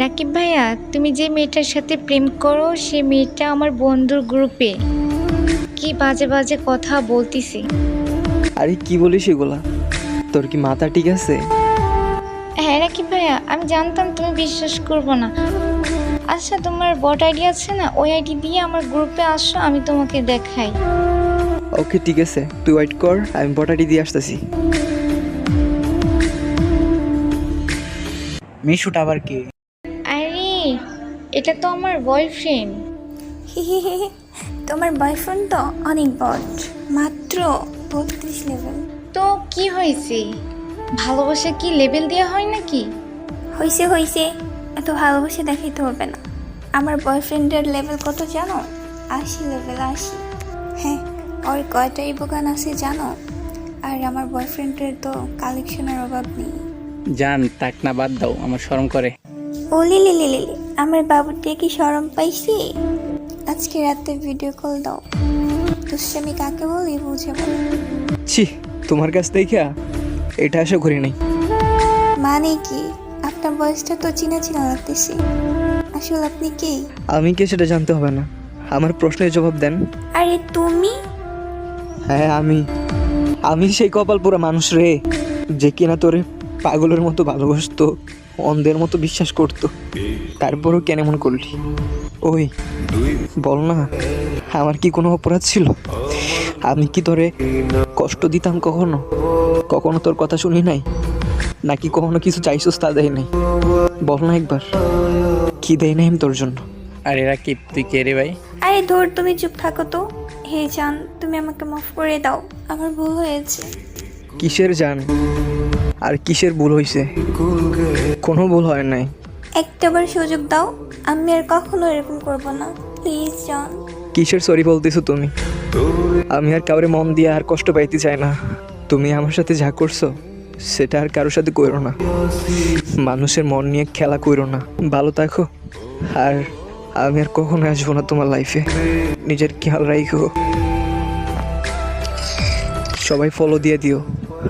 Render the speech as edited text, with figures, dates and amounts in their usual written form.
রাকিব ভাইয়া, তুমি যে মেয়েটার সাথে প্রেম করো সে মেয়েটা আমার বন্ধুর গ্রুপে কি বাজে বাজে কথা বলতিছে। আরে কি বলিস এগুলা? তোর কি মাথা ঠিক আছে? হ্যাঁ রাকিব ভাইয়া, আমি জানতাম তুমি বিশ্বাস করবো না। আচ্ছা, তোমার বট আইডি আছে না? ওই আইডি দিয়ে আমার গ্রুপে আসো, আমি তোমাকে দেখাই। ওকে ঠিক আছে, তুই ওয়েট কর, আমি বটাটি দিয়ে আসতেছি। মিশুটা আবার কে? আরে এটা তো আমার বয়ফ্রেন্ড। তোমার বয়ফ্রেন্ড তো অনেক বট, মাত্র 32 লেভেল। তো কি হয়েছে? ভালোবাসা কি লেভেল দেওয়া হয় নাকি? হয়েছে, এত ভালোবাসে দেখাইতে হবে না। আমার বয়ফ্রেন্ডের লেভেল কত জানো? 80 লেভেল, 80। হ্যাঁ, ওর কয়টাই বোগান আছে জানো? আর আমার বয়ফ্রেন্ডের তো কালেকশনের অভাব নেই। জান তাক না, বাদ দাও, আমার শরম করে। ও লিলি লিলি, আমার বাবুটিকে কি শরম পাইছি? আজকে রাতে ভিডিও কল দাও। দুষ্টামি কাকে বলি বুঝে বলো। ছি, তোমার কাছ থেকে এটা আশা করি নাই। মানে কি? আপনার বয়সটা তো চিনা চিনা লাগতেছে। আসলে আপনি কে? আমি কে সেটা জানতে হবে না, আমার প্রশ্নের জবাব দেন। আরে তুমি? হ্যাঁ আমি সেই কপাল পুরা মানুষ রে, যে কিনা তোরে পাগলের মতো ভালোবাসতো, অন্ধের মতো বিশ্বাস করতো, তারপরও কেন এমন করলি? ওই বল না, আমার কি কোনো অপরাধ ছিল? আমি কি তোরে কষ্ট দিতাম কখনো? কখনো তোর কথা শুনি নাই? নাকি কখনো কিছু চাইছস তা দেয় নাই? বল না একবার, কি দেয় নাই আমি তোর জন্য? আরে রাকিব, তুই কে রে ভাই? আরে ধর, তুমি চুপ থাকো তো। হে জান, তুমি আমাকে মাফ করে দাও, আমার ভুল হয়েছে। কিসের জান আর কিসের ভুল হয়েছে? কোনো ভুল হয় নাই। একটাবার সুযোগ দাও, আমি আর কখনো এরকম করব না, প্লিজ জান। কিসের সরি বলতেছো তুমি? আমি আর কাউরে মন দিয়ে আর কষ্ট পাইতে চাই না। তুমি আমার সাথে যা করছো সেটা আর কারোর সাথে করো না। মানুষের মন নিয়ে খেলা করো না, ভালো থাকো। আর আমি আর কখনো আসবো না তোমার লাইফে। নিজের খেয়াল রাখো। সবাই ফলো দিয়ে দিও।